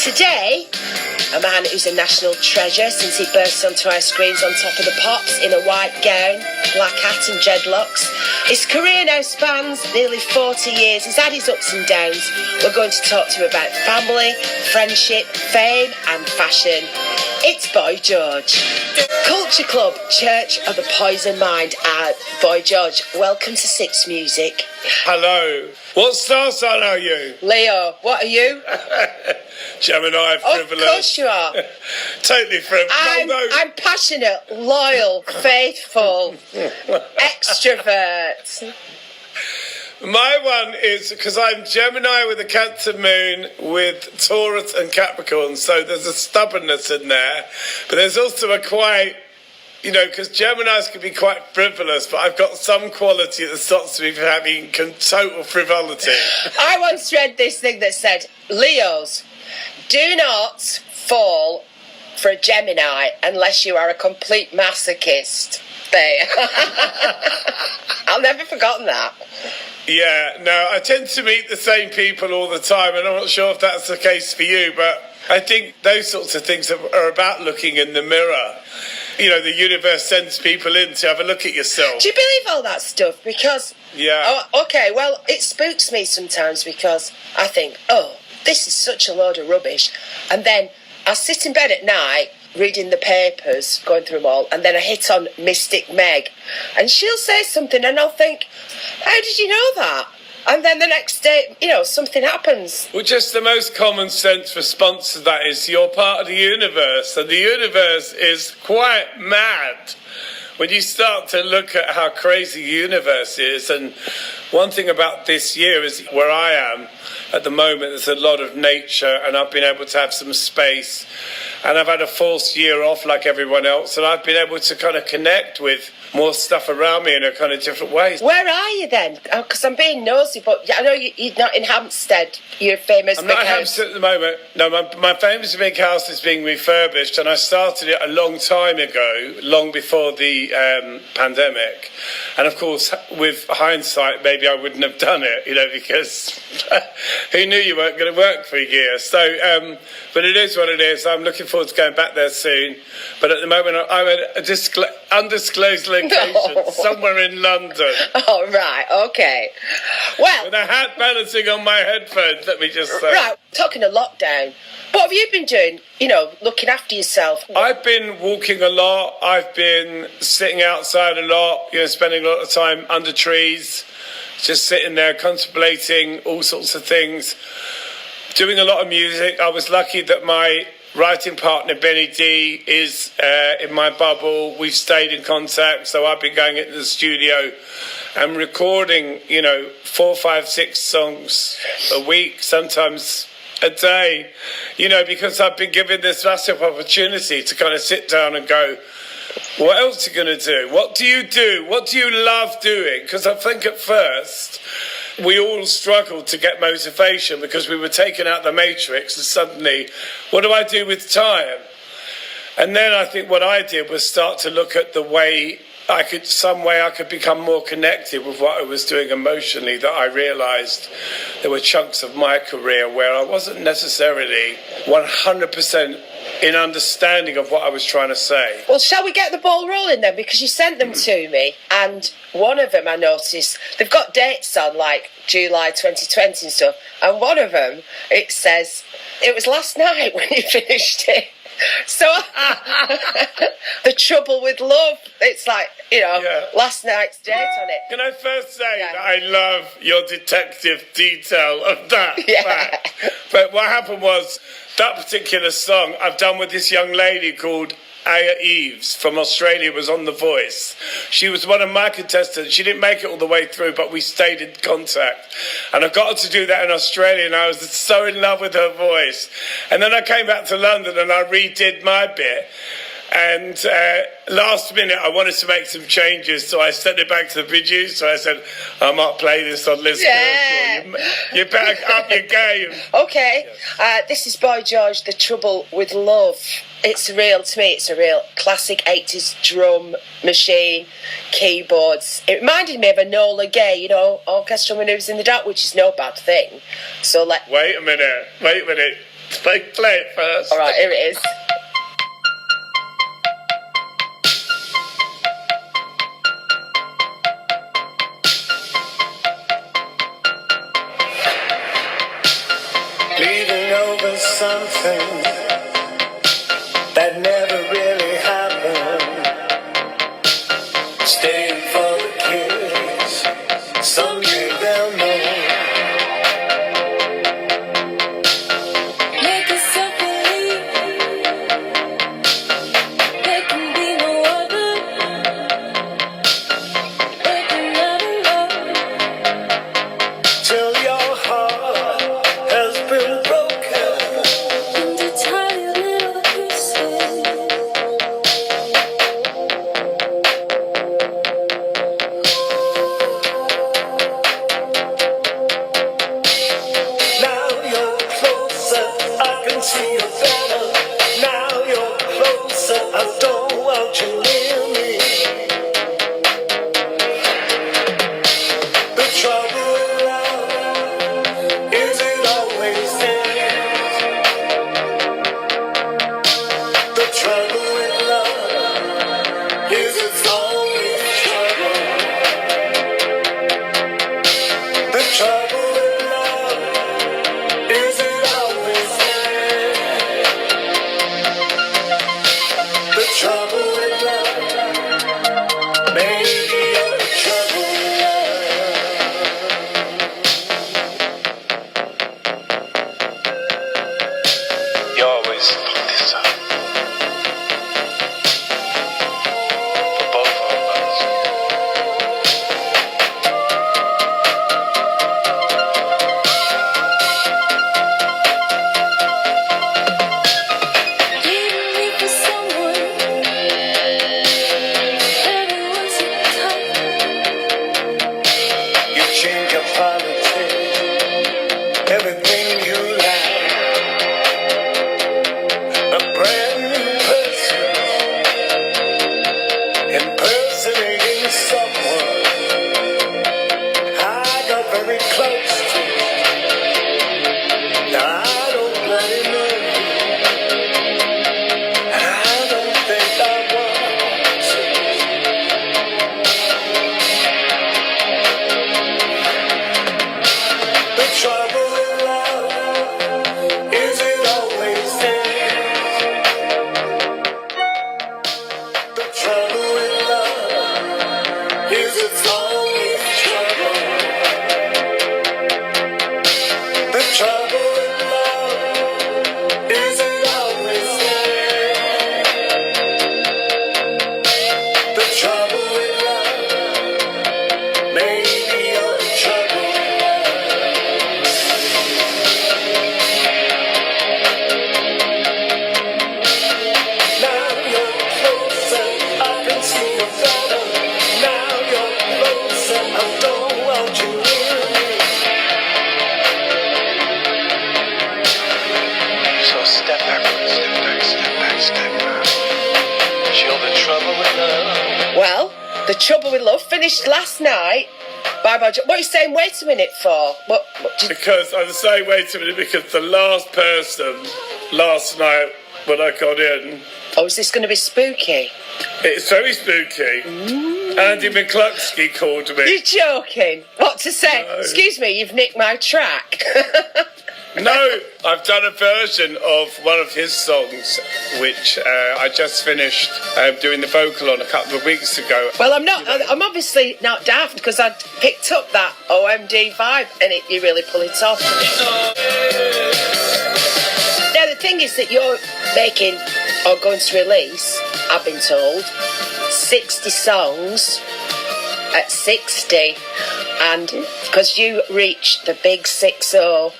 Today, a man who's a national treasure since he burst onto our screens on top of the pops in a white gown, black hat and dreadlocks. His career now spans nearly 40 years. He's had his ups and downs. We're going to talk to him about family, friendship, fame and fashion. It's Boy George. Culture Club, Church of the Poison Mind. Boy George, welcome to Six Music. Hello. What star sign are you? Leo, what are you? Gemini, frivolous. Of course you are. Totally frivolous. I'm passionate, loyal, faithful, extrovert. My one is because I'm Gemini with a Cancer moon with Taurus and Capricorn, so there's a stubbornness in there, but there's also a quite, because Geminis can be quite frivolous, but I've got some quality that stops me from having total frivolity. I once read this thing that said, Leos, do not fall for a Gemini unless you are a complete masochist. There. I've never forgotten that. Yeah, no, I tend to meet the same people all the time, and I'm not sure if that's the case for you, but I think those sorts of things are about looking in the mirror. The universe sends people in to have a look at yourself. Do you believe all that stuff? Because... Yeah. Oh, okay, well, it spooks me sometimes because I think, this is such a load of rubbish. And then I sit in bed at night reading the papers, going through them all, and then I hit on Mystic Meg. And she'll say something and I'll think, how did you know that? And then the next day, something happens. Well, just the most common sense response to that is you're part of the universe, and the universe is quite mad when you start to look at how crazy the universe is. And one thing about this year is where I am at the moment, there's a lot of nature, and I've been able to have some space, and I've had a forced year off like everyone else, and I've been able to kind of connect with more stuff around me in a kind of different ways. Where are you then? Because I'm being nosy, but I know you're not in Hampstead. You're famous. I'm not in Hampstead at the moment. No, my famous big house is being refurbished, and I started it a long time ago, long before the pandemic. And of course, with hindsight, maybe I wouldn't have done it, because who knew you weren't going to work for a year? So, but it is what it is. I'm looking forward to going back there soon. But at the moment, I'm at an undisclosed location somewhere in London. Oh, right, okay. Well, with a hat balancing on my headphones, let me just say. Right, talking of lockdown, what have you been doing, looking after yourself? I've been walking a lot. I've been sitting outside a lot, spending a lot of time under trees, just sitting there contemplating all sorts of things, doing a lot of music. I was lucky that my writing partner Benny D is in my bubble. We've stayed in contact, so I've been going into the studio and recording, 4, 5, 6 songs a week, sometimes a day, because I've been given this massive opportunity to kind of sit down and go, what else are you going to do? What do you do? What do you love doing? Because I think at first we all struggled to get motivation because we were taken out the matrix and suddenly, what do I do with time? And then I think what I did was start to look at the way I could become more connected with what I was doing emotionally, that I realised there were chunks of my career where I wasn't necessarily 100% in understanding of what I was trying to say. Well, shall we get the ball rolling then? Because you sent them to me, and one of them I noticed, they've got dates on, like July 2020 and stuff, and one of them, it says, it was last night when you finished it. So, The Trouble with Love, it's like, last night's date on it. Can I first say that I love your detective detail of that fact? But what happened was, that particular song I've done with this young lady called Aya Eves from Australia, was on The Voice. She was one of my contestants. She didn't make it all the way through, but we stayed in contact. And I got her to do that in Australia, and I was so in love with her voice. And then I came back to London and I redid my bit. And last minute, I wanted to make some changes, so I sent it back to the producer. I said, I might play this on Liz. Yeah. You better up your game. Okay. This is Boy George, The Trouble with Love. It's real, to me, it's a real classic 80s drum machine, keyboards. It reminded me of a Nola Gay, orchestral manoeuvres in the dark, which is no bad thing. So Wait a minute. Play it first. All right, here it is. Leaving over something that never really happened. Staying for the kids, someday they'll know. Make yourself believe there can be no other. There can never love. Till your heart has been broken. Into tiny little pieces. Now you're closer, I can see you better. Now you're closer, I don't want you near me. The trouble with love is it always ends. The trouble with love is it's always trouble. The trouble with love is it always ends. The trouble with love, maybe you're the trouble with love. You always fuck this up. For both of us. Leaving me for someone. Everyone's so tough. You change your politics, everything you like. A brand new person, impersonating someone. I got very close to you. Now I don't bloody know you. I don't think I want to. The trouble with love is it always ends. The trouble with love is it's always trouble. The trouble with love is it always ends. The trouble with love, maybe you're the trouble with love. Now you're closer, I can see you better. Now you're closer, I don't want you near me. So step backwards, step back, step back, step back. Chill the trouble with love. Well, The Trouble with Love finished last night. Bye bye. What are you saying? Wait a minute for? What did Because I'm saying wait a minute, because the last person last night when I got in, Oh, is this going to be spooky? it's very spooky. Andy McCluskey called me. You're joking. What to say? No. Excuse me, you've nicked my track. No, I've done a version of one of his songs, which I just finished doing the vocal on a couple of weeks ago. Well, I'm obviously not daft because I picked up that OMD vibe and you really pull it off. Now, the thing is that you're making or going to release, I've been told, 60 songs at 60. And because you reached the big 6-0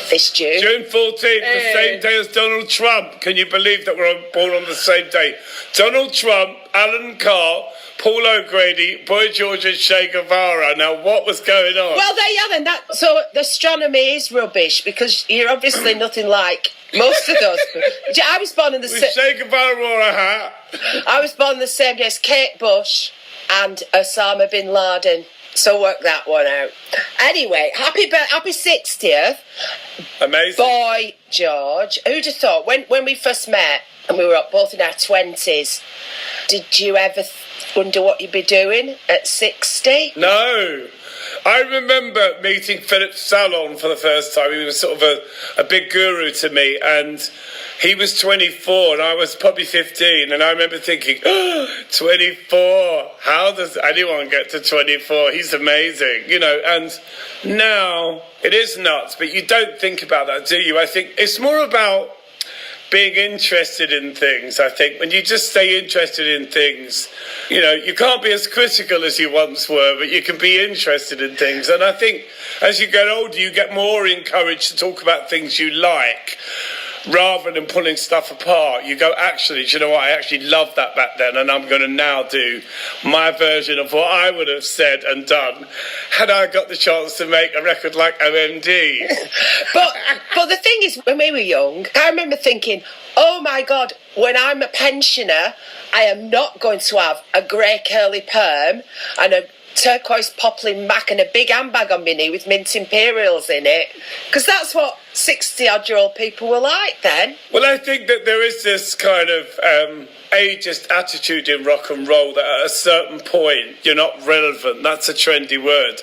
this June. June 14th, the same day as Donald Trump. Can you believe that we're born on the same day? Donald Trump, Alan Carr, Paul O'Grady, Boy George and Che Guevara. Now, what was going on? Well, there you are then. So the astronomy is rubbish because you're obviously nothing like most of those. I was born in the Che Guevara wore a hat. I was born the same day as Kate Bush and Osama bin Laden. So work that one out. Anyway, happy 60th. Amazing. Boy, George, who'd have thought, when we first met, and we were both in our 20s, did you ever wonder what you'd be doing at 60? No. I remember meeting Philip Salon for the first time. He was sort of a big guru to me, and he was 24 and I was probably 15, and I remember thinking, 24, how does anyone get to 24? He's amazing, you know. And now it is nuts, but you don't think about that, do you? I think it's more about being interested in things. I think when you just stay interested in things, you know, you can't be as critical as you once were, but you can be interested in things. And I think as you get older, you get more encouraged to talk about things you like, rather than pulling stuff apart. You go, actually, do you know what? I actually loved that back then, and I'm going to now do my version of what I would have said and done had I got the chance to make a record like OMD. But the thing is, when we were young, I remember thinking, oh my God, when I'm a pensioner, I am not going to have a grey curly perm and a turquoise poplin mac and a big handbag on my knee with mint imperials in it, because that's what 60-odd-year-old people were like then. Well, I think that there is this kind of ageist attitude in rock and roll that at a certain point you're not relevant. That's a trendy word.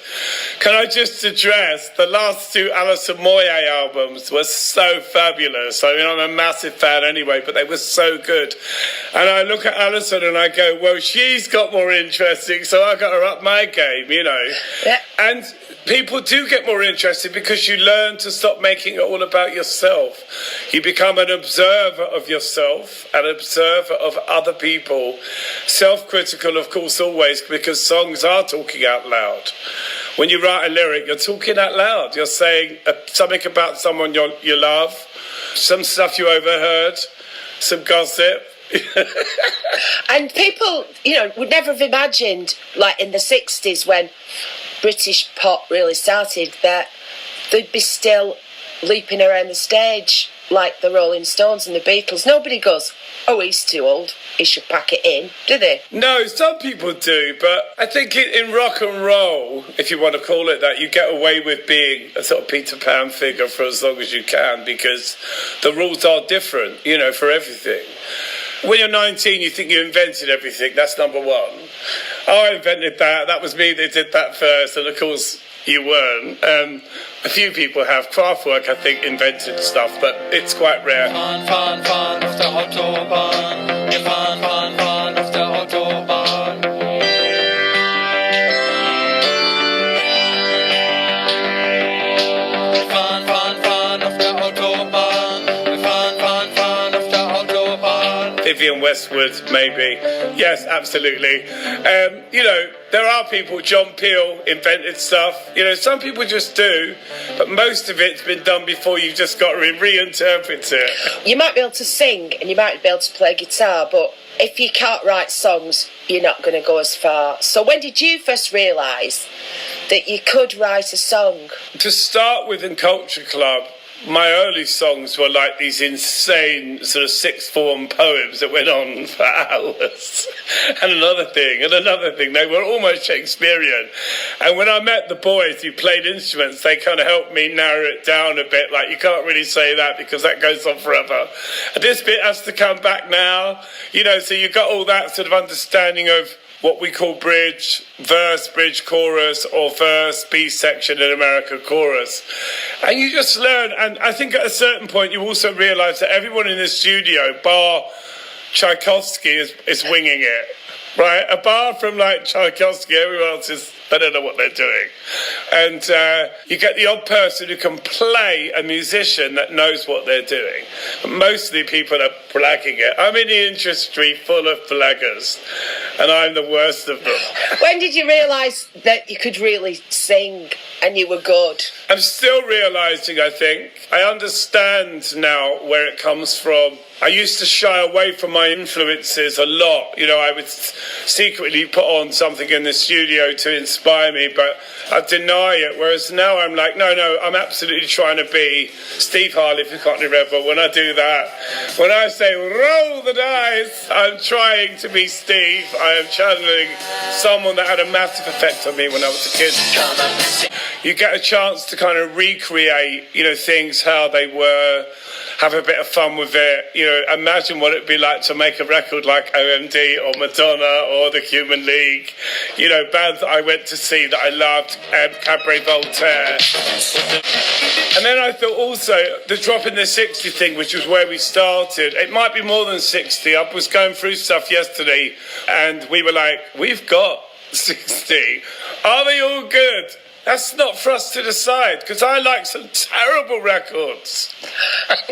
Can I just address the last two Alison Moyet albums were so fabulous. I mean, I'm a massive fan anyway, but they were so good. And I look at Alison and I go, well, she's got more interesting, so I got to up my game, you know. Yeah. And people do get more interested because you learn to stop making it all about yourself. You become an observer of yourself, an observer of other people. Self-critical, of course, always, because songs are talking out loud. When you write a lyric, you're talking out loud. You're saying something about someone you love, some stuff you overheard, some gossip. And people, you know, would never have imagined, like in the 60s when British pop really started, that they'd be still leaping around the stage like the Rolling Stones and the Beatles. Nobody goes, oh, he's too old, he should pack it in, do they? No, some people do, but I think in rock and roll, if you want to call it that, you get away with being a sort of Peter Pan figure for as long as you can, because the rules are different, you know, for everything. When you're 19, you think you invented everything. That's number one. Oh, I invented that. That was me that did that first. And, of course, you weren't. A few people have. Kraftwerk, I think, invented stuff, but it's quite rare. Fahren, fahren, fahren auf der Autobahn. Wir fahren, fahren, fahren auf der Autobahn. Wir fahren, fahren, fahren auf der Autobahn. Wir fahren, fahren, fahren auf der Autobahn. Vivian Westwood, maybe. Yes, absolutely. You know, there are people, John Peel invented stuff. You know, some people just do, but most of it's been done before. You've just got to reinterpret it. You might be able to sing and you might be able to play guitar, but if you can't write songs, you're not going to go as far. So when did you first realise that you could write a song? To start with, in Culture Club, my early songs were like these insane sort of sixth form poems that went on for hours. And another thing. They were almost Shakespearean. And when I met the boys who played instruments, they kind of helped me narrow it down a bit. Like, you can't really say that because that goes on forever. And this bit has to come back now. You know, so you got all that sort of understanding of what we call bridge, verse, bridge, chorus, or verse, B section in America, chorus. And you just learn, and I think at a certain point you also realise that everyone in the studio, bar Tchaikovsky, is winging it, right? Apart from like Tchaikovsky, everyone else is, they don't know what they're doing. And you get the odd person who can play, a musician that knows what they're doing. But mostly people are blagging it. I'm in the industry full of blaggers, and I'm the worst of them. When did you realise that you could really sing and you were good? I'm still realising, I think. I understand now where it comes from. I used to shy away from my influences a lot. You know, I would just secretly put on something in the studio to inspire me, but I deny it. Whereas now I'm like, no, I'm absolutely trying to be Steve Harley for Cockney Rebel. When I do that, when I say roll the dice, I'm trying to be Steve. I am channeling someone that had a massive effect on me when I was a kid. You get a chance to kind of recreate, things how they were, have a bit of fun with it. Imagine what it'd be like to make a record like OMD or Madonna or the Human League. Bands that I went to see that I loved, Cabaret Voltaire. And then I thought also the Drop in the 60 thing, which was where we started. It might be more than 60. I was going through stuff yesterday and we were like, we've got 60. Are they all good? That's not for us to decide, because I like some terrible records.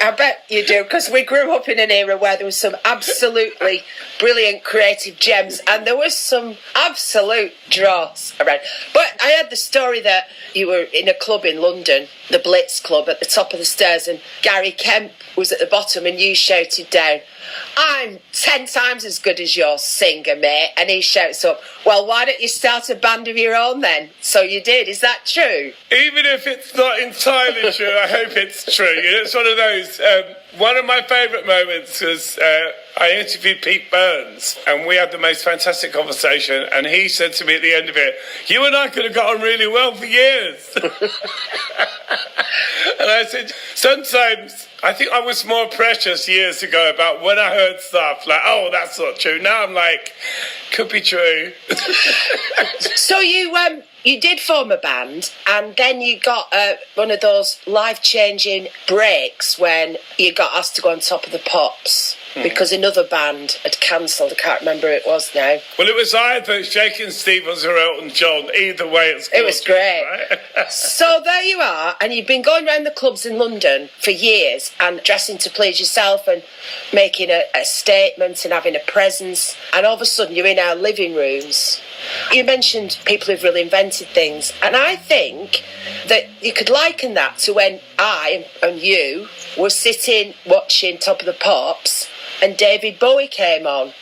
I bet you do, because we grew up in an era where there was some absolutely brilliant creative gems, and there was some absolute dross around. But I heard the story that you were in a club in London, the Blitz Club, at the top of the stairs, and Gary Kemp was at the bottom, and you shouted down, "I'm 10 times as good as your singer, mate." And he shouts up, "Well, why don't you start a band of your own then?" So you did. Is that true? Even if it's not entirely true, I hope it's true. It's one of those. One of my favourite moments was I interviewed Pete Burns, and we had the most fantastic conversation. And he said to me at the end of it, "You and I could have got on really well for years." And I said, sometimes I think I was more precious years ago about when I heard stuff like, "Oh, that's not true." Now I'm like, could be true. So you did form a band, and then you got one of those life-changing breaks when you got asked to go on Top of the Pops because another band had cancelled. I can't remember who it was now. Well, it was either Shakin' Stevens or Elton John. Either way, it was great. Right? So there you are, and you've been going around the clubs in London for years and dressing to please yourself and making a statement and having a presence, and all of a sudden you're in our living rooms. You mentioned people who've really invented things, and I think that you could liken that to when I and you were sitting watching Top of the Pops and David Bowie came on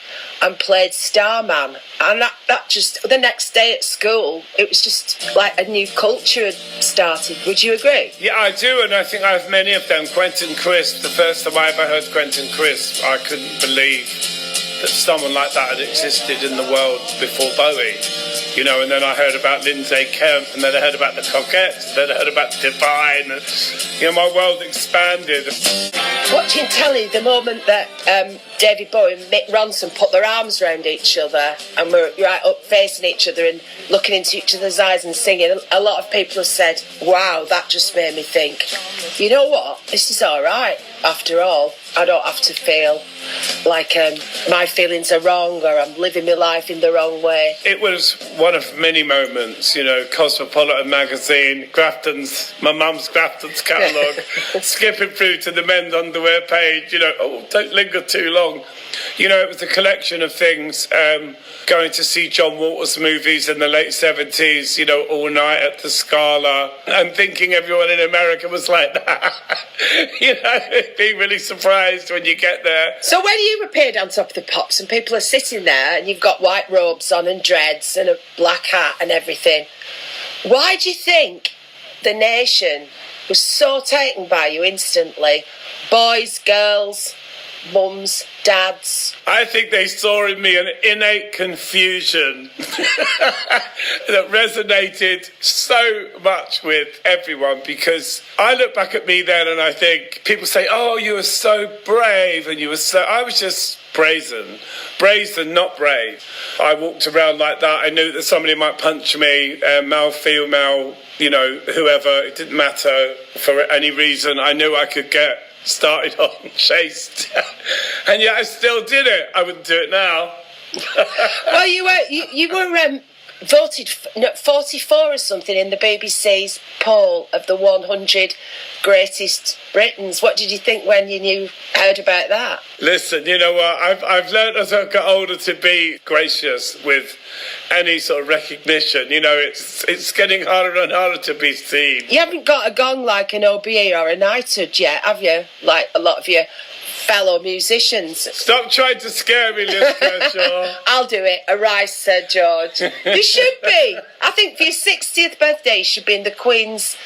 and played Starman, and that just, the next day at school, it was just like a new culture had started. Would you agree? Yeah, I do, and I think I have many of them. Quentin Crisp, the first time I ever heard Quentin Crisp, I couldn't believe that someone like that had existed in the world before Bowie. And then I heard about Lindsay Kemp, and then I heard about the Coquettes, and then I heard about Divine, and, my world expanded. Watching telly, the moment that David Bowie and Mick Ronson put their arms around each other and were right up facing each other and looking into each other's eyes and singing, a lot of people have said, "Wow, that just made me think, you know what, this is all right after all. I don't have to feel like my feelings are wrong or I'm living my life in the wrong way." It was one of many moments, Cosmopolitan magazine, my mum's Grafton's catalogue, skipping through to the men's underwear page, don't linger too long. It was a collection of things, going to see John Waters movies in the late 70s, all night at the Scala, and thinking everyone in America was like that. Being really surprised when you get there. So when you appeared on Top of the Pops and people are sitting there and you've got white robes on and dreads and a black hat and everything, why do you think the nation was so taken by you instantly? Boys, girls, mums, dads. I think they saw in me an innate confusion that resonated so much with everyone, because I look back at me then and I think people say, "Oh, you were so brave," and I was just brazen, not brave. I walked around like that. I knew that somebody might punch me, male, female, whoever, it didn't matter for any reason. I knew I could get started on, chased, and yet I still did it. I wouldn't do it now. Well, you were voted 44 or something in the BBC's poll of the 100 greatest Britons. What did you think when you heard about that? Listen, you know what? I've learned as I got older to be gracious with any sort of recognition. It's getting harder and harder to be seen. You haven't got a gong like an OBE or a knighthood yet, have you? Like a lot of your fellow musicians. Stop trying to scare me, Liz Kershaw. I'll do it. Arise, Sir George. You should be. I think for your 60th birthday, you should be in the Queen's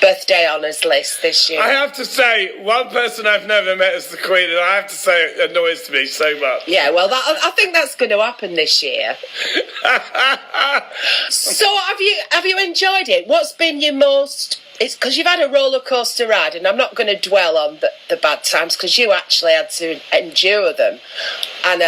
birthday honours list this year. I have to say, one person I've never met is the Queen, and I have to say it annoys me so much. Yeah, well, I think that's going to happen this year. So, have you enjoyed it? What's been your most? It's because you've had a roller coaster ride, and I'm not going to dwell on the bad times because you actually had to endure them, and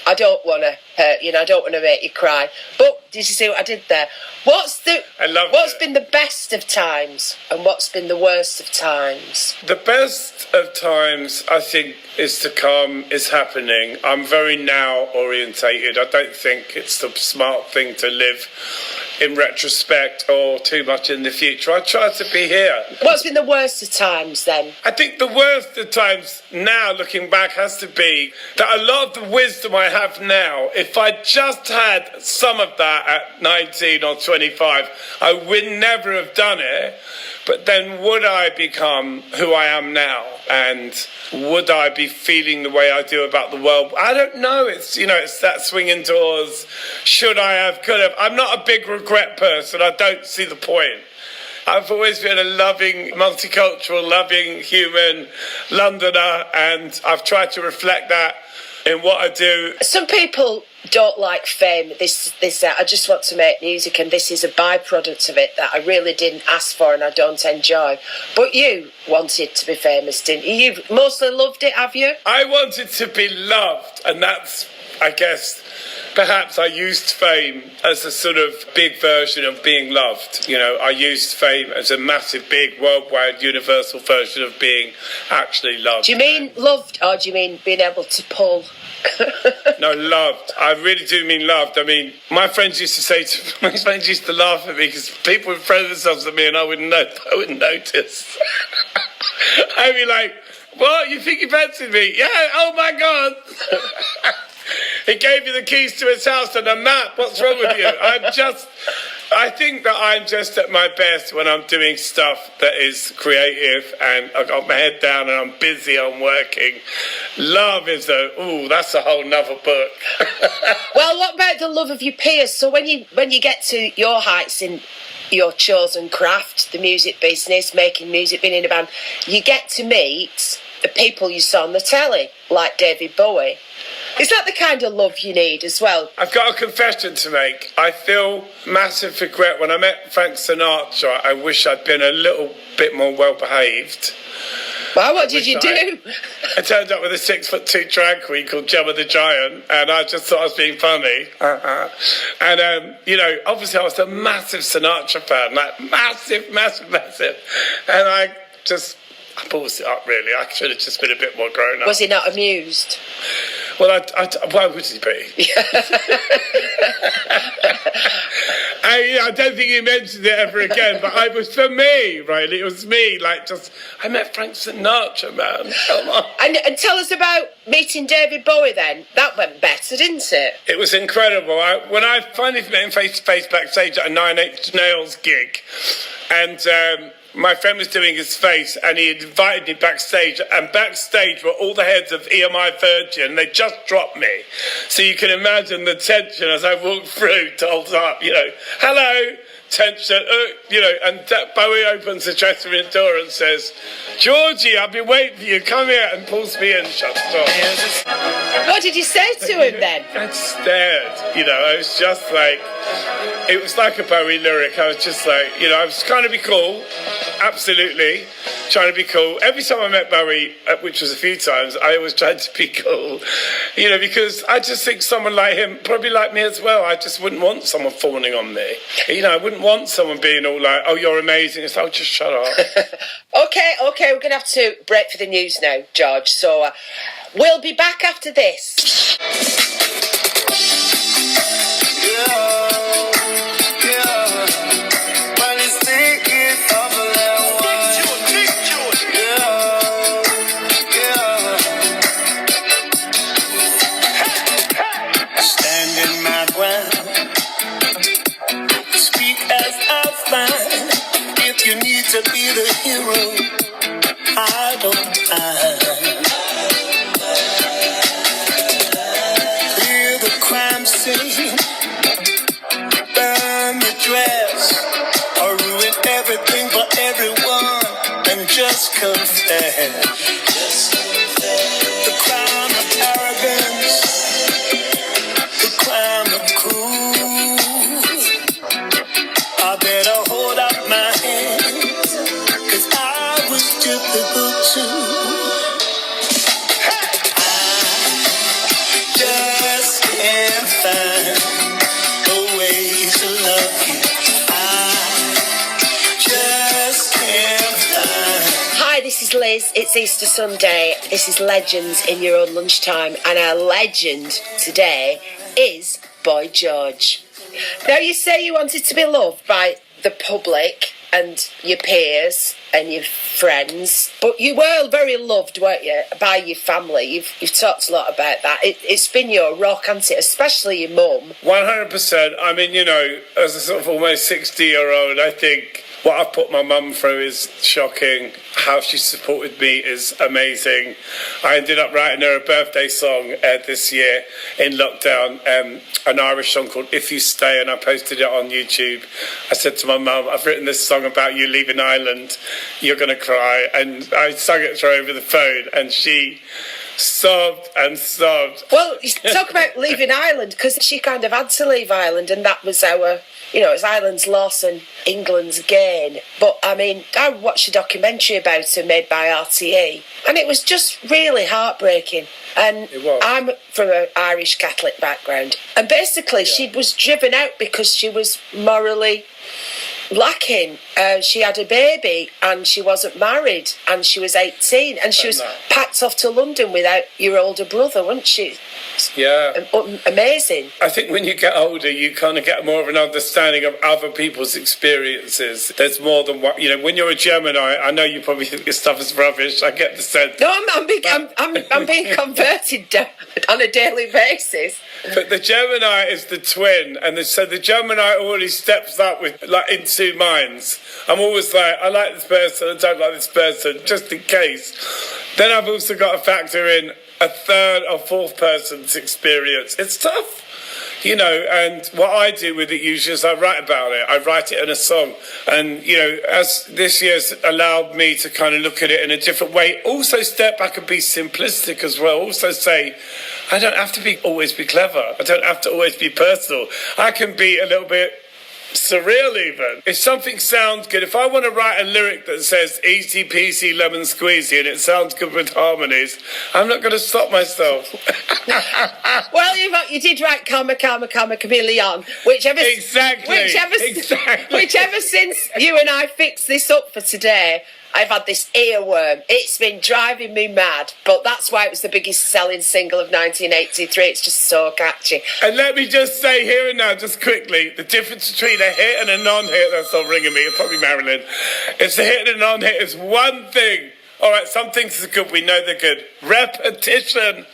I don't want to hurt you, and I don't want to make you cry. But did you see what I did there? What's been the best of times, and what's been the worst of times? The best of times, I think, is to come, is happening. I'm very now orientated. I don't think it's the smart thing to live in retrospect or too much in the future. I try to be here. What's been the worst of times then? I think the worst of times now, looking back, has to be that a lot of the wisdom I have now, if I just had some of that at 19 or 25, I would never have done it. But then would I become who I am now? And would I be feeling the way I do about the world? I don't know. It's that swinging doors. Should I have, could have. I'm not a big regret person. I don't see the point. I've always been a loving, multicultural, loving human Londoner, and I've tried to reflect that in what I do. Some people don't like fame. I just want to make music, and this is a byproduct of it that I really didn't ask for and I don't enjoy. But you wanted to be famous, didn't you? You've mostly loved it, have you? I wanted to be loved, and that's, I guess, perhaps I used fame as a sort of big version of being loved. I used fame as a massive, big, worldwide, universal version of being actually loved. Do you mean loved, or do you mean being able to pull? No, loved. I really do mean loved. I mean, my friends used to laugh at me because people would throw themselves at me and I wouldn't notice. I'd be like, "What? You think you fancied me? Yeah, oh my God." He gave you the keys to his house and a map. What's wrong with you? I think that I'm just at my best when I'm doing stuff that is creative and I've got my head down and I'm busy, I'm working. Love is that's a whole nother book. Well, what about the love of your peers? So when you get to your heights in your chosen craft, the music business, making music, being in a band, you get to meet the people you saw on the telly, like David Bowie. Is that the kind of love you need as well? I've got a confession to make. I feel massive regret. When I met Frank Sinatra, I wish I'd been a little bit more well-behaved. Well, what did you do? I turned up with a 6'2" drag queen called Gemma the Giant, and I just thought I was being funny. And, obviously I was a massive Sinatra fan, like massive. And I balls it up, really. I should have just been a bit more grown up. Was he not amused? Well, why would he be? I don't think he mentioned it ever again, but for me, really, it was me. I met Frank Sinatra, man. Come on. And tell us about meeting David Bowie then. That went better, didn't it? It was incredible. When I finally met him face to face backstage at a 9 Inch Nails gig, and my friend was doing his face and he invited me backstage, and backstage were all the heads of EMI Virgin. They just dropped me. So you can imagine the tension as I walked through, told up, hello, tension, and Bowie opens the dressing room door and says, "Georgie, I've been waiting for you, come here," and pulls me in and shuts the door. What did you say to him then? I stared, I was just like, it was like a Bowie lyric. I was just like, I was trying to be cool, absolutely, trying to be cool. Every time I met Bowie, which was a few times, I always tried to be cool, because I just think someone like him, probably like me as well, I just wouldn't want someone fawning on me. I wouldn't want someone being all like, "Oh, you're amazing." It's like, just shut up. Okay, we're going to have to break for the news now, George. So we'll be back after this. You need to be the hero. I don't mind. just confess. The crime of arrogance, the crime of cool. I better hold up my hands, 'cause I was typical too. I just can't find a way to love you. I just can't find. Hi, this is Liz. It's Easter Sunday. This is Legends in Your Own Lunchtime, and our legend today is Boy George. Now, you say you wanted to be loved by the public and your peers and your friends, but you were very loved, weren't you, by your family? You've talked a lot about that. It's been your rock, hasn't it? Especially your mum. 100%. I mean, you know, as a sort of almost 60-year-old, I think what I've put my mum through is shocking. How she supported me is amazing. I ended up writing her a birthday song this year in lockdown, an Irish song called If You Stay, and I posted it on YouTube. I said to my mum, I've written this song about you leaving Ireland. You're going to cry. And I sung it to her over the phone, and she sobbed and sobbed. Well, you talk about leaving Ireland, because she kind of had to leave Ireland, and that was our... You know, it's Ireland's loss and England's gain. But, I mean, I watched a documentary about her made by RTE, and it was just really heartbreaking. And I'm from an Irish Catholic background. And basically, she was driven out because she was morally lacking. She had a baby, and she wasn't married, and she was 18, and she was packed off to London without your older brother, wasn't she? Yeah. Amazing. I think when you get older, you kind of get more of an understanding of other people's experiences. There's more than what, you know, when you're a Gemini, I know you probably think this stuff is rubbish. I get the sense. No, I'm being converted on a daily basis. But the Gemini is the twin, and so the Gemini already steps up with, like, in two minds. I'm always like, I like this person, I don't like this person, just in case. Then I've also got to factor in a third or fourth person's experience. It's tough, you know, and what I do with it usually is I write about it. I write it in a song. And, you know, as this year's allowed me to kind of look at it in a different way, also step back and be simplistic as well. Also say, I don't have to always be clever. I don't have to always be personal. I can be a little bit surreal even. If something sounds good, if I want to write a lyric that says easy peasy lemon squeezy and it sounds good with harmonies, I'm not going to stop myself. Well, you did write Karma, Karma, Karma, Chameleon, whichever since you and I fixed this up for today, I've had this earworm. It's been driving me mad, but that's why it was the biggest selling single of 1983. It's just so catchy. And let me just say here and now, just quickly, the difference between a hit and a non-hit, that's not ringing me, it's probably Marilyn. It's a hit and a non-hit is one thing. All right, some things are good, we know they're good. Repetition.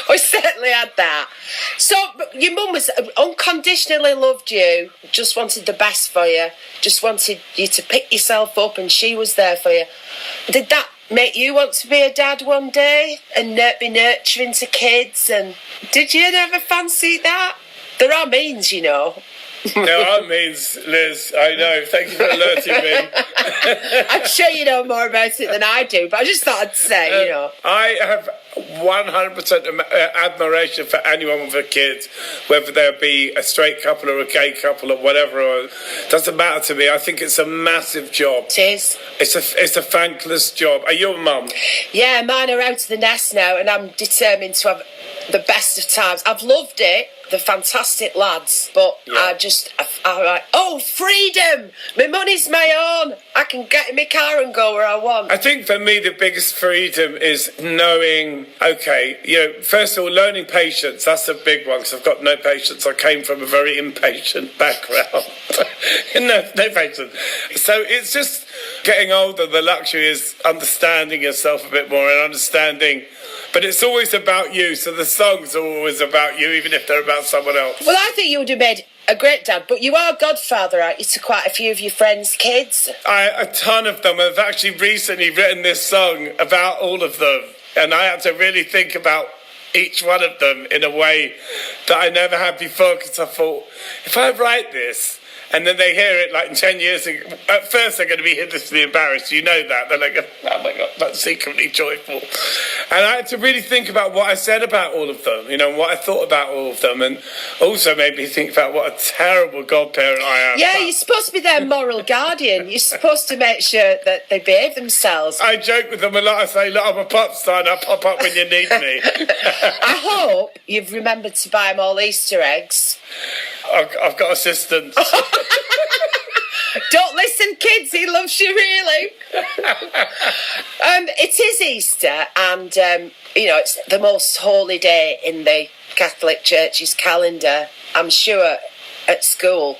We certainly had that. So, your mum was unconditionally loved you, just wanted the best for you, just wanted you to pick yourself up, and she was there for you. Did that make you want to be a dad one day and be nurturing to kids? And did you ever fancy that? There are means, you know. There are means, Liz. I know. Thank you for alerting me. I'm sure you know more about it than I do, but I just thought I'd say, you know. I have 100% admiration for anyone with a kid, whether they be a straight couple or a gay couple or whatever. It doesn't matter to me. I think it's a massive job. It is. It's a thankless job. Are you a mum? Yeah, mine are out of the nest now, and I'm determined to have the best of times. I've loved it. They're fantastic lads, but yeah. I'm like, oh, freedom! My money's my own. I can get in my car and go where I want. I think for me, the biggest freedom is knowing, okay, you know, first of all, learning patience. That's a big one, because I've got no patience. I came from a very impatient background. no patience. So it's just getting older. The luxury is understanding yourself a bit more and understanding. But it's always about you, so the songs are always about you, even if they're about someone else. Well, I think you would have made a great dad, but you are godfather, aren't you, to quite a few of your friends' kids? A ton of them. I've actually recently written this song about all of them, and I had to really think about each one of them in a way that I never had before, because I thought, if I write this And then they hear it like in 10 years. At first, they're going to be hideously embarrassed. You know that. They're like, oh my God, that's secretly joyful. And I had to really think about what I said about all of them, what I thought about all of them, and also made me think about what a terrible godparent I am. Yeah, you're supposed to be their moral guardian. You're supposed to make sure that they behave themselves. I joke with them a lot. I say, look, I'm a pop star and I'll pop up when you need me. I hope you've remembered to buy them all Easter eggs. I've got assistants. Don't listen, kids, he loves you really. It is Easter, and it's the most holy day in the Catholic Church's calendar. I'm sure at school,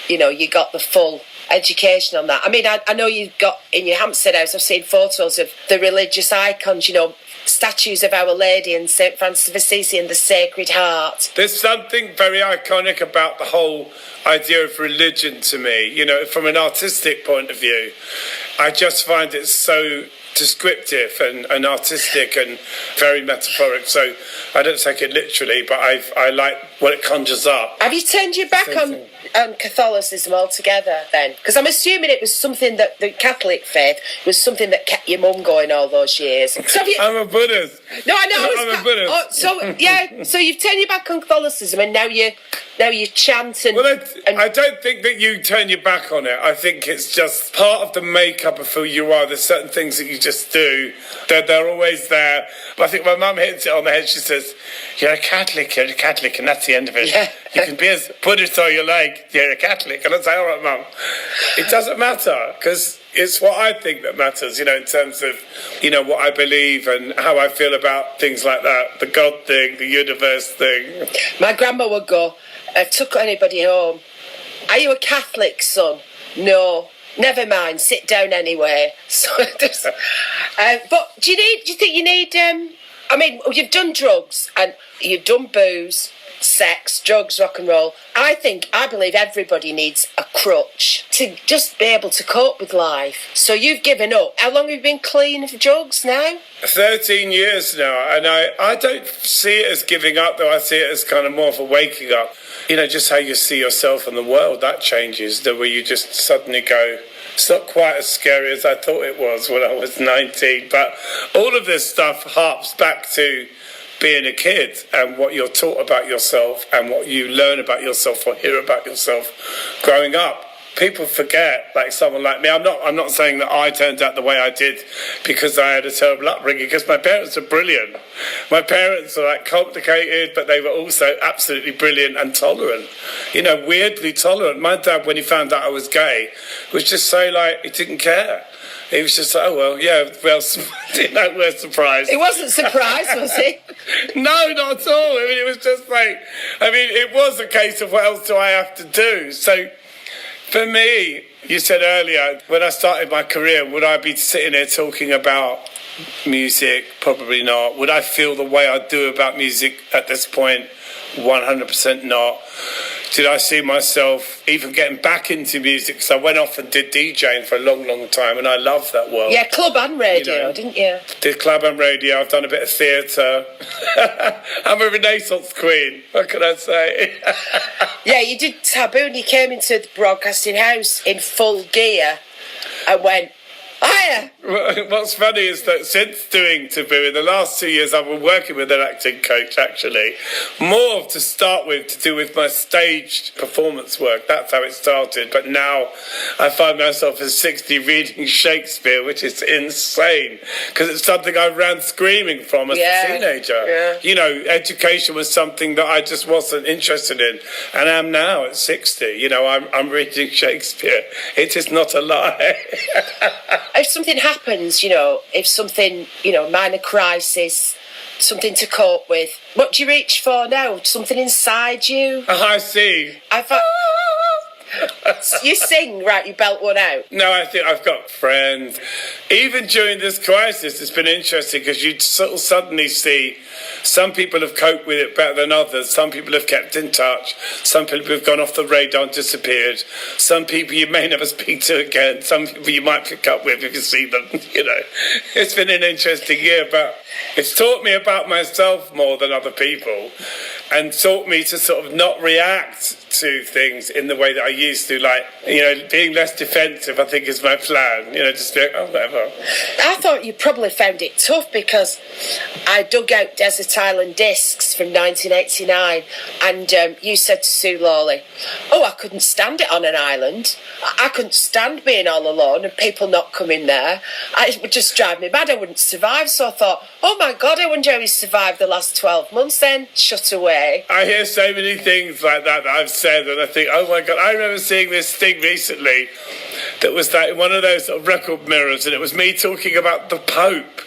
you got the full education on that. I mean, I know you've got in your Hampstead house, I've seen photos of the religious icons, statues of Our Lady and St. Francis of Assisi and the Sacred Heart. There's something very iconic about the whole idea of religion to me. From an artistic point of view, I just find it so descriptive and artistic and very metaphoric. So I don't take it literally, but I like what it conjures up. Have you turned your back on Catholicism altogether then? Because I'm assuming it was something that the Catholic faith was something that kept your mum going all those years. So I'm a Buddhist. No, I know. I'm a Buddhist. So you've turned your back on Catholicism and now you chant and... Well, I don't think that you turn your back on it. I think it's just part of the makeup of who you are. There's certain things that you just do. They're always there. But I think my mum hits it on the head. She says, you're a Catholic, and that's the end of it. Yeah. You can be as Buddhist all you like, you're a Catholic. And I say, all right, Mum, it doesn't matter, because it's what I think that matters, in terms of, what I believe and how I feel about things like that, the God thing, the universe thing. My grandma would go, took anybody home, are you a Catholic, son? No. Never mind, sit down anyway. So, but do you think you need... you've done drugs and you've done booze, sex, drugs, rock and roll. I believe everybody needs a crutch to just be able to cope with life. So you've given up. How long have you been clean of drugs now? 13 years now, and I don't see it as giving up, though. I see it as kind of more of a waking up. Just how you see yourself and the world, that changes, the way you just suddenly go, it's not quite as scary as I thought it was when I was 19, but all of this stuff harps back to being a kid and what you're taught about yourself and what you learn about yourself or hear about yourself growing up. People forget, like someone like me. I'm not saying that I turned out the way I did because I had a terrible upbringing, because my parents are brilliant. My parents are complicated, but they were also absolutely brilliant and tolerant. Weirdly tolerant. My dad, when he found out I was gay, was just so he didn't care. He was just like, oh, well, yeah, well, we're surprised. He wasn't surprised, was he? No, not at all. It was just it was a case of what else do I have to do? So, for me, you said earlier, when I started my career, would I be sitting here talking about music? Probably not. Would I feel the way I do about music at this point? 100% not. Did I see myself even getting back into music? Because I went off and did DJing for a long, long time, and I loved that world. Yeah, club and radio, didn't you? Did club and radio. I've done a bit of theatre. I'm a Renaissance queen. What can I say? Yeah, you did Taboo, and you came into the broadcasting house in full gear and went, hiya! What's funny is that since doing Taboo, in the last 2 years, I've been working with an acting coach, actually. More to start with, to do with my staged performance work. That's how it started. But now I find myself at 60 reading Shakespeare, which is insane, because it's something I ran screaming from as a teenager. Yeah. Education was something that I just wasn't interested in. And I am now at 60. I'm reading Shakespeare. It is not a lie. If something happens, if something, minor crisis, something to cope with, what do you reach for now? Something inside you? I see. You sing, right? You belt one out. No, I think I've got friends. Even during this crisis, it's been interesting because you sort of suddenly see some people have coped with it better than others. Some people have kept in touch. Some people have gone off the radar and disappeared. Some people you may never speak to again. Some people you might pick up with if you see them. It's been an interesting year, but it's taught me about myself more than other people, and taught me to sort of not react to things in the way that I used to, like, being less defensive, I think, is my plan. Just be like, oh, whatever. I thought you probably found it tough because I dug out Desert Island Discs from 1989 and you said to Sue Lawley, oh, I couldn't stand it on an island. I couldn't stand being all alone and people not coming there. It would just drive me mad. I wouldn't survive. So I thought, oh my God, I wonder how he survived the last 12 months then. Shut away. I hear so many things like that I've said, and I think, oh my God, I remember seeing this thing recently that was like one of those sort of record mirrors, and it was me talking about the Pope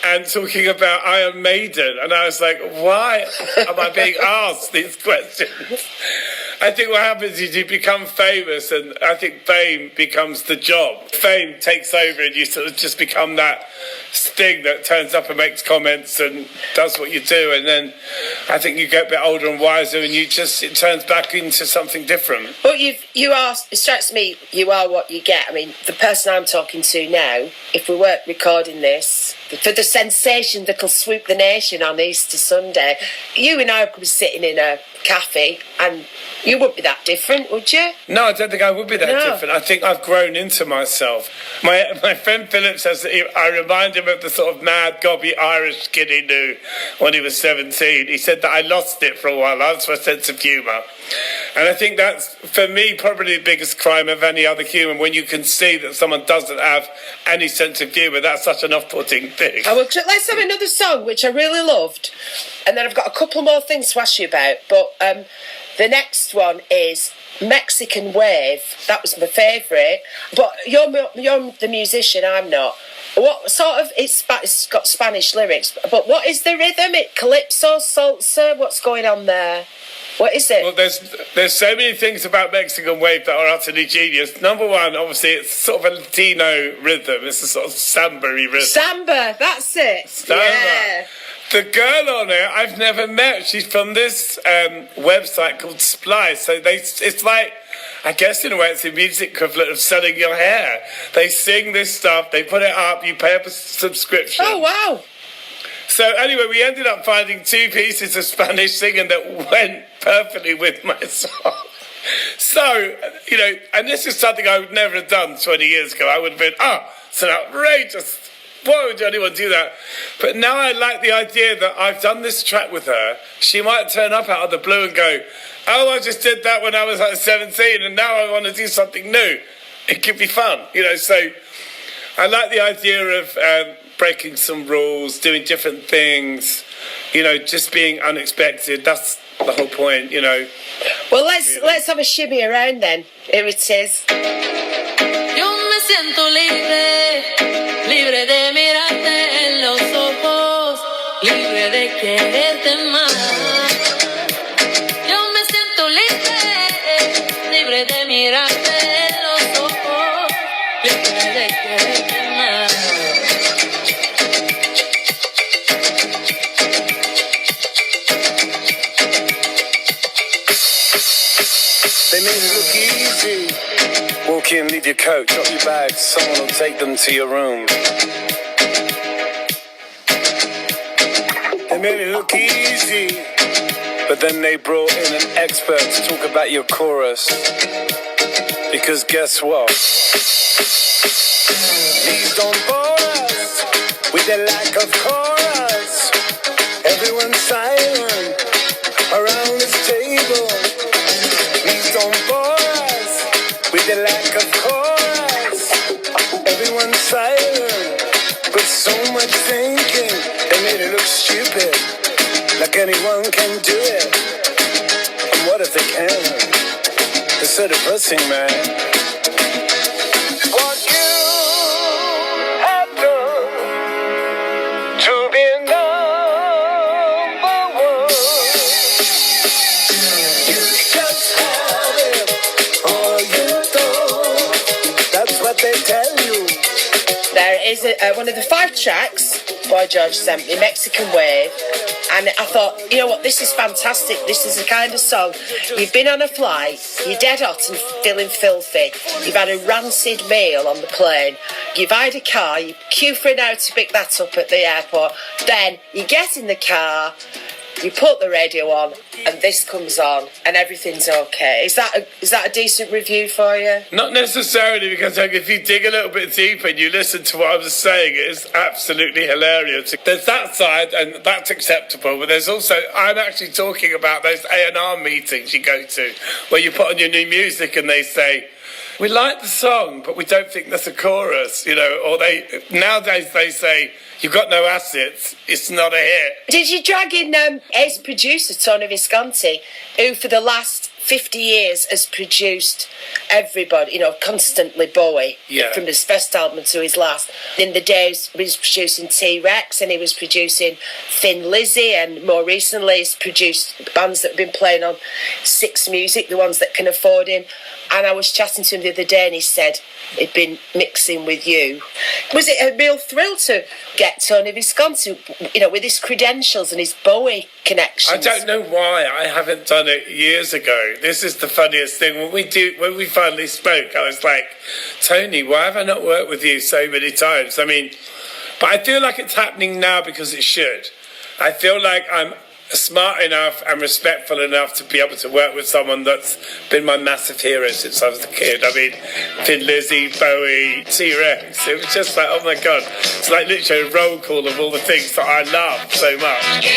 and talking about Iron Maiden, and I was like, why am I being asked these questions? I think what happens is you become famous, and I think fame becomes the job. Fame takes over and you sort of just become that thing that turns up and makes comments and does what you do, and then I think you get a bit older and wiser and it turns back into something different. But it strikes me, you are what you get. I mean, the person I'm talking to now, if we weren't recording this, for the sensation that'll swoop the nation on Easter Sunday, you and I could be sitting in a cafe and you wouldn't be that different, would you? No, I don't think I would be that different. I think I've grown into myself. My friend Philip says that I remind him of the sort of mad, gobby Irish kid he knew when he was 17. He said that I lost it for a while. I lost my sense of humour. And I think that's, for me, probably the biggest crime of any other human, when you can see that someone doesn't have any sense of humour. That's such an off-putting thing. Let's have another song, which I really loved. And then I've got a couple more things to ask you about. But the next one is Mexican Wave. That was my favourite. But you're the musician, I'm not. What sort of, it's got Spanish lyrics, but what is the rhythm? Calypso, salsa? What's going on there? What is it? Well, there's so many things about Mexican Wave that are utterly genius. Number one, obviously, it's sort of a Latino rhythm. It's a sort of samba-y rhythm. Samba, that's it. Samba. Yeah. The girl on it, I've never met. She's from this website called Splice. So it's like, I guess in a way, it's the music equivalent of selling your hair. They sing this stuff, they put it up, you pay a subscription. Oh, wow. So anyway, we ended up finding 2 pieces of Spanish singing that went perfectly with my song. So, and this is something I would never have done 20 years ago. I would have been, it's an outrageous. Why would anyone do that? But now I like the idea that I've done this track with her. She might turn up out of the blue and go, oh, I just did that when I was like 17 and now I want to do something new. It could be fun, so I like the idea of breaking some rules, doing different things, just being unexpected. That's the whole point, Well, let's have a shimmy around then. Here it is. Yo me siento libre de mirarte en los ojos, libre de quererte más. Yo me siento libre de mirarte en los ojos, libre de quererte más. They made it look easy. Walk in, leave your coat, drop your bags, someone will take them to your room. They made it look easy, but then they brought in an expert to talk about your chorus. Because guess what? Please don't bore us with the lack of chorus. Everyone's silent around this table. Please don't bore us with the lack of chorus. Everyone's silent, but so much thinking. They made it look stupid, like anyone can do it. And what if they can? They're so depressing, man. What you have done to be number one. You just have it, or you don't. That's what they tell you. There is one of the 5 tracks Boy George sent me, Mexican Wave, and I thought, you know what, this is fantastic. This is the kind of song, you've been on a flight, you're dead hot and feeling filthy, you've had a rancid meal on the plane, you've hired a car, you queue for an hour to pick that up at the airport, then you get in the car, you put the radio on and this comes on and everything's okay. Is that a decent review for you? Not necessarily, because like, if you dig a little bit deeper and you listen to what I was saying, it is absolutely hilarious. There's that side, and that's acceptable, but there's also, I'm actually talking about those A&R meetings you go to, where you put on your new music and they say, we like the song, but we don't think there's a chorus, or nowadays they say, you've got no assets, it's not a hit. Did you drag in ace producer Tony Visconti, who for the last 50 years has produced everybody, constantly Bowie, from his first album to his last. In the days he was producing T-Rex and he was producing Thin Lizzy, and more recently he's produced bands that have been playing on Six Music, the ones that can afford him. And I was chatting to him the other day and he said he'd been mixing with you. Was it a real thrill to get Tony Visconti, with his credentials and his Bowie connections? I don't know why I haven't done it years ago. This is the funniest thing. When we finally spoke, I was like, Tony, why have I not worked with you so many times? But I feel like it's happening now because it should. I feel like I'm smart enough and respectful enough to be able to work with someone that's been my massive hero since I was a kid. Thin Lizzy, Bowie, T-Rex. It was just like, oh my God. It's like literally a roll call of all the things that I love so much.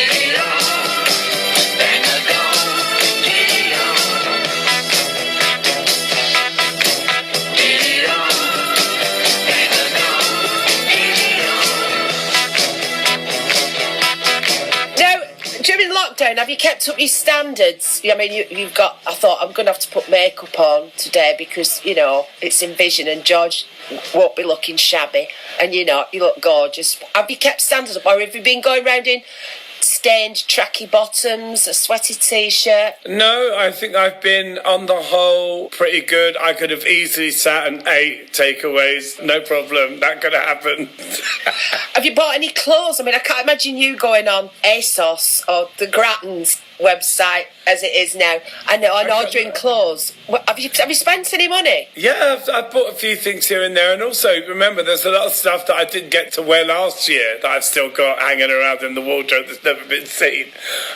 During lockdown, have you kept up your standards? You've got, I thought, I'm going to have to put makeup on today because, it's Envision and George won't be looking shabby. And, you look gorgeous. Have you kept standards up, or have you been going around in stained tracky bottoms, a sweaty T-shirt? No, I think I've been, on the whole, pretty good. I could have easily sat and ate takeaways, no problem. That could have happened. Have you bought any clothes? I can't imagine you going on ASOS or the Grattan's website as it is now and ordering clothes. Have you spent any money? Yeah, I've bought a few things here and there, and also remember there's a lot of stuff that I didn't get to wear last year that I've still got hanging around in the wardrobe that's never been seen.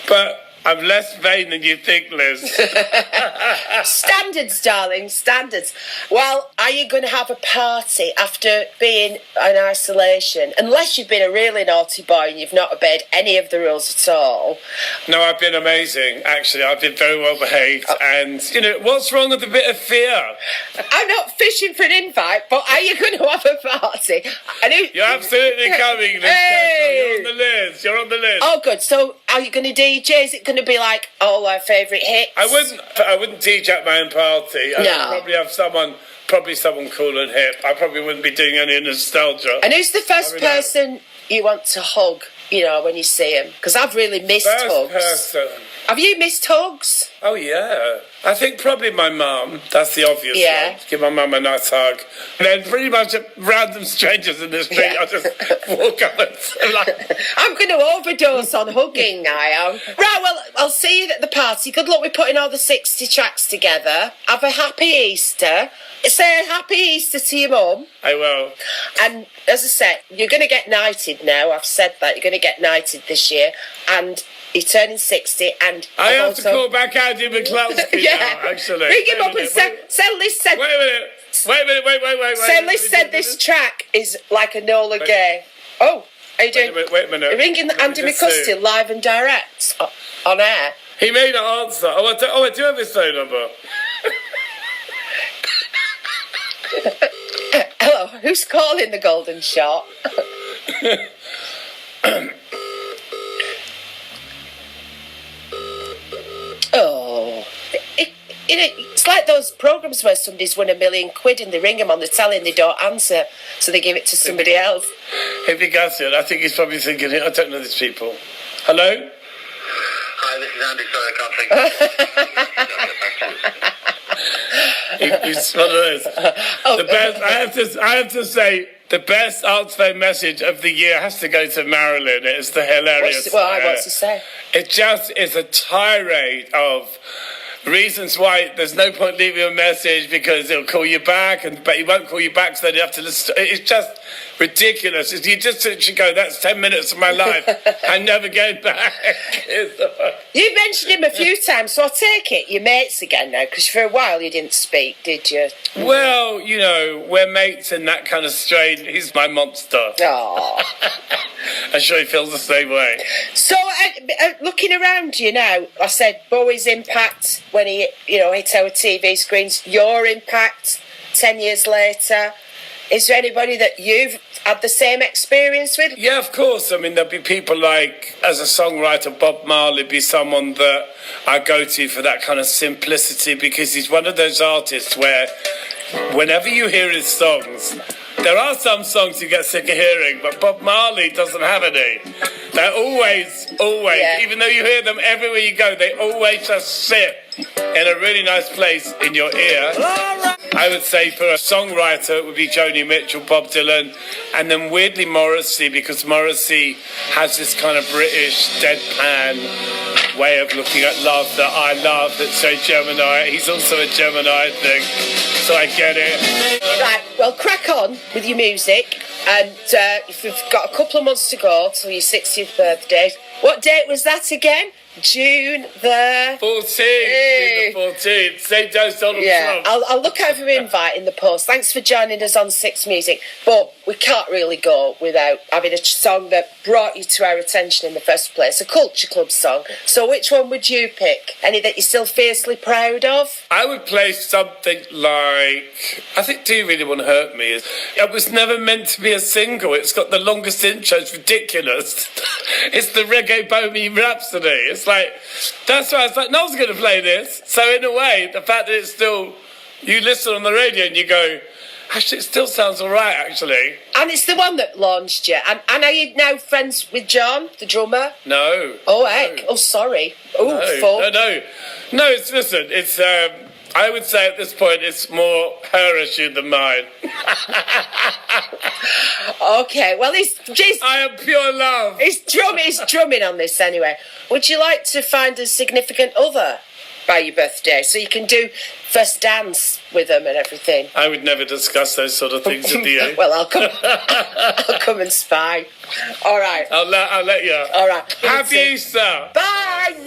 But I'm less vain than you think, Liz. Standards, darling, standards. Well, are you going to have a party after being in isolation? Unless you've been a really naughty boy and you've not obeyed any of the rules at all. No, I've been amazing, actually. I've been very well behaved. And, what's wrong with a bit of fear? I'm not fishing for an invite, but are you going to have a party? You're absolutely coming, Liz. Hey! You're on the list. You're on the list. Oh, good. So, are you going to DJ? Is it going to be like all our favourite hits? I wouldn't DJ at my own party. I'd probably have someone cool and hip. I probably wouldn't be doing any nostalgia. And who's the first person you want to hug, when you see him? Because I've really missed hugs. First person. Have you missed hugs? Oh, yeah. I think probably my mum. That's the obvious one. Give my mum a nice hug. And then pretty much random strangers in the street, I'll just walk up and say, I'm going to overdose on hugging, I am. Right, well, I'll see you at the party. Good luck with putting all the 60 tracks together. Have a happy Easter. Say a happy Easter to your mum. I will. And as I said, you're going to get knighted now. I've said that. You're going to get knighted this year. And you're turning 60, and I have to call back Andy McCluskey now, actually. Ring him up and say Liz said... Wait a minute. Say Liz said this track is like a Nola Gay. Oh, are you doing... Wait a minute. You're ringing Andy McCluskey live and direct on air. He may not answer. I do have his phone number. Hello, who's calling the Golden Shot? Oh, it's like those programmes where somebody's won £1 million and they ring them on the telly and they don't answer, so they give it to somebody else. If he gets it, I think he's probably thinking, I don't know these people. Hello? Hi, this is Andy. Sorry, I can't think. He's one of those. The best. I have to say, the best Artsfame message of the year has to go to Marilyn. It's the hilarious. What's to say? It just is a tirade of reasons why there's no point leaving a message because he'll call you back, but he won't call you back, so then you have to listen. It's just ridiculous. You just should go, that's 10 minutes of my life. I'm never going back. You mentioned him a few times, so I'll take it. You're mates again now, because for a while you didn't speak, did you? Well, you know, we're mates in that kind of strain. He's my monster. Oh. I'm sure he feels the same way. So, looking around you now, I said Bowie's impact when he, hit our TV screens. Your impact 10 years later. Is there anybody that you've had the same experience with? Yeah, of course. I mean, there'll be people like, as a songwriter, Bob Marley be someone that I go to for that kind of simplicity, because he's one of those artists where whenever you hear his songs, there are some songs you get sick of hearing, but Bob Marley doesn't have any. They're always, Yeah. even though you hear them everywhere you go, they always just sit in a really nice place in your ear. I would say for a songwriter, it would be Joni Mitchell, Bob Dylan, and then weirdly Morrissey, because Morrissey has this kind of British deadpan way of looking at love that I love, that's so Gemini. He's also a Gemini, I think, so I get it. Right, well, crack on with your music, and if we've got a couple of months to go till your 60th birthday. What date was that again? June the 14th. June the 14th. St. John's Donald Trump. I'll look out for your invite in the post. Thanks for joining us on Six Music. But we can't really go without having a song that brought you to our attention in the first place, a Culture Club song. So which one would you pick? Any that you're still fiercely proud of? I would play something like, I think Do You Really Want to Hurt Me? It was never meant to be a single. It's got the longest intro. It's ridiculous. It's the Reggae Bohemian Rhapsody. It's like, that's why I was like, no one's going to play this. So in a way, the fact that it's still, you listen on the radio and you go, actually, it still sounds all right, actually. And it's the one that launched you. And are you now friends with John, the drummer? No. Oh, no. heck. Oh, sorry. Oh, No, it's I would say at this point it's more her issue than mine. Okay, well, I am pure love. He's drumming on this anyway. Would you like to find a significant other by your birthday so you can do first dance with them and everything? I would never discuss those sort of things with you. Well, I'll come and spy. All right. I'll let you. All right. Happy Easter. Bye.